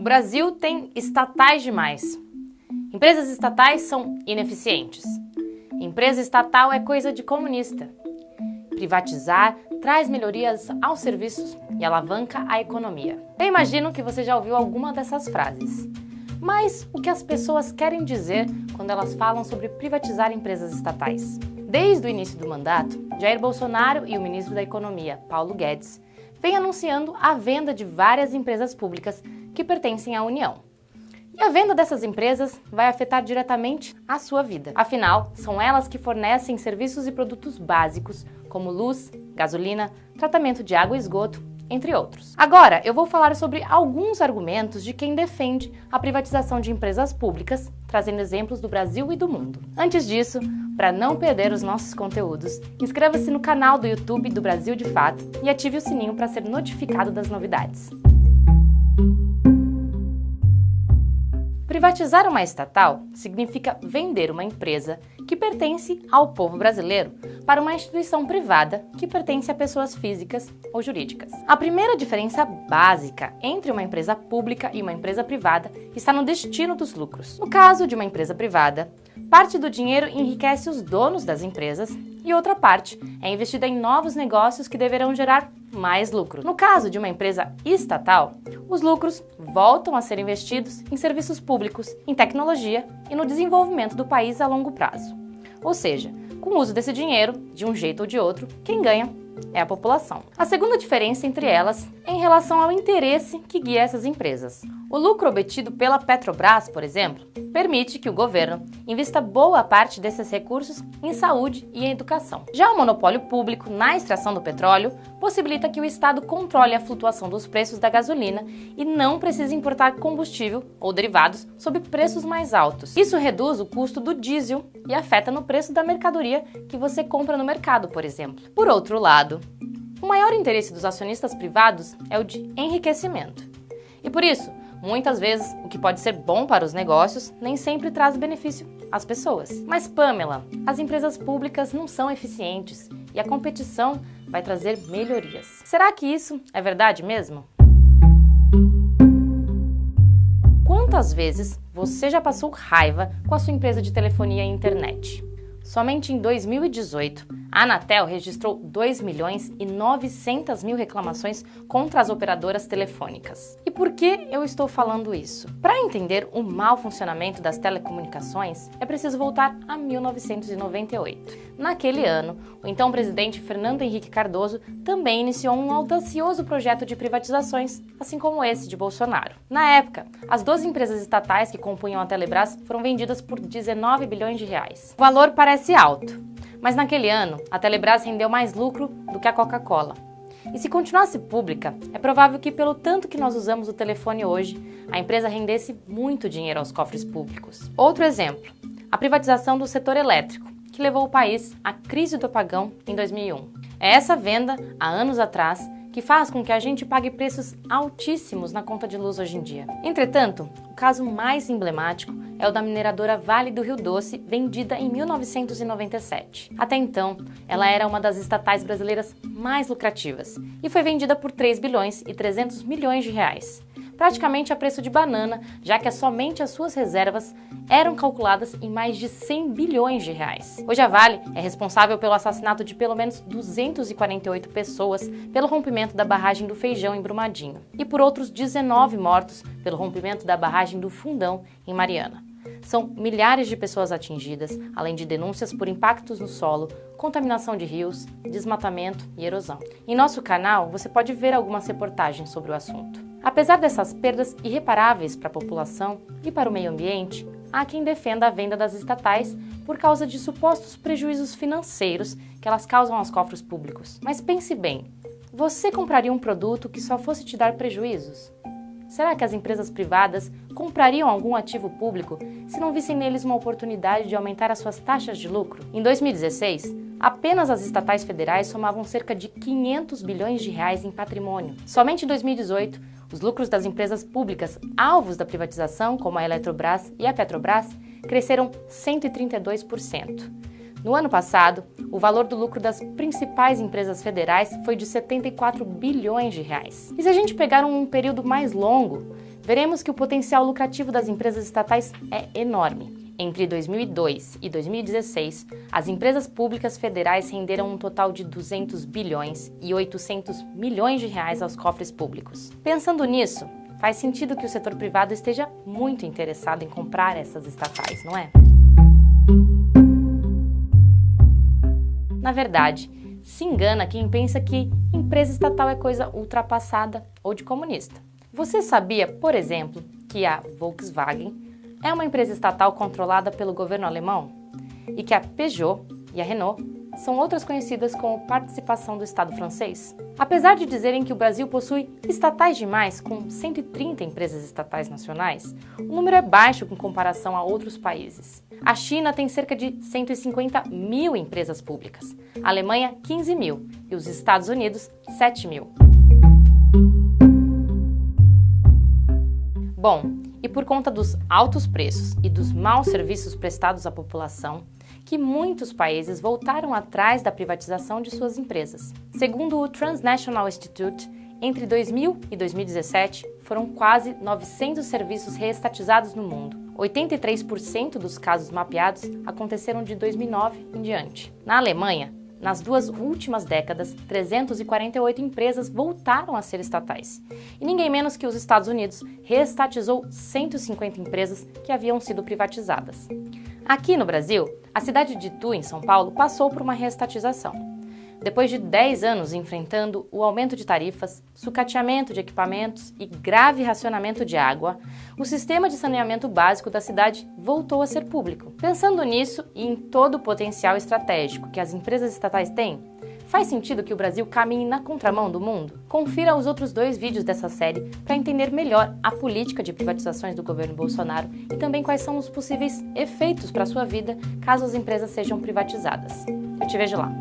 O Brasil tem estatais demais. Empresas estatais são ineficientes. Empresa estatal é coisa de comunista. Privatizar traz melhorias aos serviços e alavanca a economia. Eu imagino que você já ouviu alguma dessas frases. Mas o que as pessoas querem dizer quando elas falam sobre privatizar empresas estatais? Desde o início do mandato, Jair Bolsonaro e o ministro da Economia, Paulo Guedes, vêm anunciando a venda de várias empresas públicas que pertencem à União. E a venda dessas empresas vai afetar diretamente a sua vida. Afinal, são elas que fornecem serviços e produtos básicos, como luz, gasolina, tratamento de água e esgoto, entre outros. Agora, eu vou falar sobre alguns argumentos de quem defende a privatização de empresas públicas, trazendo exemplos do Brasil e do mundo. Antes disso, para não perder os nossos conteúdos, inscreva-se no canal do YouTube do Brasil de Fato e ative o sininho para ser notificado das novidades. Privatizar uma estatal significa vender uma empresa que pertence ao povo brasileiro para uma instituição privada que pertence a pessoas físicas ou jurídicas. A primeira diferença básica entre uma empresa pública e uma empresa privada está no destino dos lucros. No caso de uma empresa privada, parte do dinheiro enriquece os donos das empresas e outra parte é investida em novos negócios que deverão gerar mais lucro. No caso de uma empresa estatal, os lucros voltam a ser investidos em serviços públicos, em tecnologia e no desenvolvimento do país a longo prazo. Ou seja, com o uso desse dinheiro, de um jeito ou de outro, quem ganha é a população. A segunda diferença entre elas é em relação ao interesse que guia essas empresas. O lucro obtido pela Petrobras, por exemplo, permite que o governo invista boa parte desses recursos em saúde e educação. Já o monopólio público na extração do petróleo possibilita que o Estado controle a flutuação dos preços da gasolina e não precise importar combustível ou derivados sob preços mais altos. Isso reduz o custo do diesel e afeta no preço da mercadoria que você compra no mercado, por exemplo. Por outro lado, o maior interesse dos acionistas privados é o de enriquecimento. E por isso, muitas vezes, o que pode ser bom para os negócios nem sempre traz benefício às pessoas. Mas, Pamela, as empresas públicas não são eficientes e a competição vai trazer melhorias. Será que isso é verdade mesmo? Quantas vezes você já passou raiva com a sua empresa de telefonia e internet? Somente em 2018, a Anatel registrou 2.900.000 reclamações contra as operadoras telefônicas. E por que eu estou falando isso? Para entender o mau funcionamento das telecomunicações, é preciso voltar a 1998. Naquele ano, o então presidente Fernando Henrique Cardoso também iniciou um audacioso projeto de privatizações, assim como esse de Bolsonaro. Na época, as 12 empresas estatais que compunham a Telebrás foram vendidas por 19 bilhões de reais. O valor parece alto, mas naquele ano, a Telebrás rendeu mais lucro do que a Coca-Cola. E se continuasse pública, é provável que, pelo tanto que nós usamos o telefone hoje, a empresa rendesse muito dinheiro aos cofres públicos. Outro exemplo, a privatização do setor elétrico, que levou o país à crise do apagão em 2001. É essa venda, há anos atrás, que faz com que a gente pague preços altíssimos na conta de luz hoje em dia. Entretanto, o caso mais emblemático é o da mineradora Vale do Rio Doce, vendida em 1997. Até então, ela era uma das estatais brasileiras mais lucrativas e foi vendida por 3 bilhões e 300 milhões de reais. Praticamente a preço de banana, já que somente as suas reservas eram calculadas em mais de 100 bilhões de reais. Hoje a Vale é responsável pelo assassinato de pelo menos 248 pessoas pelo rompimento da barragem do Feijão em Brumadinho e por outros 19 mortos pelo rompimento da barragem do Fundão em Mariana. São milhares de pessoas atingidas, além de denúncias por impactos no solo, contaminação de rios, desmatamento e erosão. Em nosso canal, você pode ver algumas reportagens sobre o assunto. Apesar dessas perdas irreparáveis para a população e para o meio ambiente, há quem defenda a venda das estatais por causa de supostos prejuízos financeiros que elas causam aos cofres públicos. Mas pense bem, você compraria um produto que só fosse te dar prejuízos? Será que as empresas privadas comprariam algum ativo público se não vissem neles uma oportunidade de aumentar as suas taxas de lucro? Em 2016, apenas as estatais federais somavam cerca de 500 bilhões de reais em patrimônio. Somente em 2018, os lucros das empresas públicas alvos da privatização, como a Eletrobras e a Petrobras, cresceram 132%. No ano passado, o valor do lucro das principais empresas federais foi de 74 bilhões de reais. E se a gente pegar um período mais longo, veremos que o potencial lucrativo das empresas estatais é enorme. Entre 2002 e 2016, as empresas públicas federais renderam um total de 200 bilhões e 800 milhões de reais aos cofres públicos. Pensando nisso, faz sentido que o setor privado esteja muito interessado em comprar essas estatais, não é? Na verdade, se engana quem pensa que empresa estatal é coisa ultrapassada ou de comunista. Você sabia, por exemplo, que a Volkswagen é uma empresa estatal controlada pelo governo alemão? E que a Peugeot e a Renault são outras conhecidas como participação do Estado francês? Apesar de dizerem que o Brasil possui estatais demais, com 130 empresas estatais nacionais, o número é baixo em comparação a outros países. A China tem cerca de 150 mil empresas públicas, a Alemanha 15 mil e os Estados Unidos 7 mil. Bom, e por conta dos altos preços e dos maus serviços prestados à população, que muitos países voltaram atrás da privatização de suas empresas. Segundo o Transnational Institute, entre 2000 e 2017, foram quase 900 serviços reestatizados no mundo. 83% dos casos mapeados aconteceram de 2009 em diante. Na Alemanha, nas 2 últimas décadas, 348 empresas voltaram a ser estatais. E ninguém menos que os Estados Unidos reestatizou 150 empresas que haviam sido privatizadas. Aqui no Brasil, a cidade de Itu, em São Paulo, passou por uma reestatização. Depois de 10 anos enfrentando o aumento de tarifas, sucateamento de equipamentos e grave racionamento de água, o sistema de saneamento básico da cidade voltou a ser público. Pensando nisso e em todo o potencial estratégico que as empresas estatais têm, faz sentido que o Brasil caminhe na contramão do mundo? Confira os outros 2 vídeos dessa série para entender melhor a política de privatizações do governo Bolsonaro e também quais são os possíveis efeitos para a sua vida caso as empresas sejam privatizadas. Eu te vejo lá!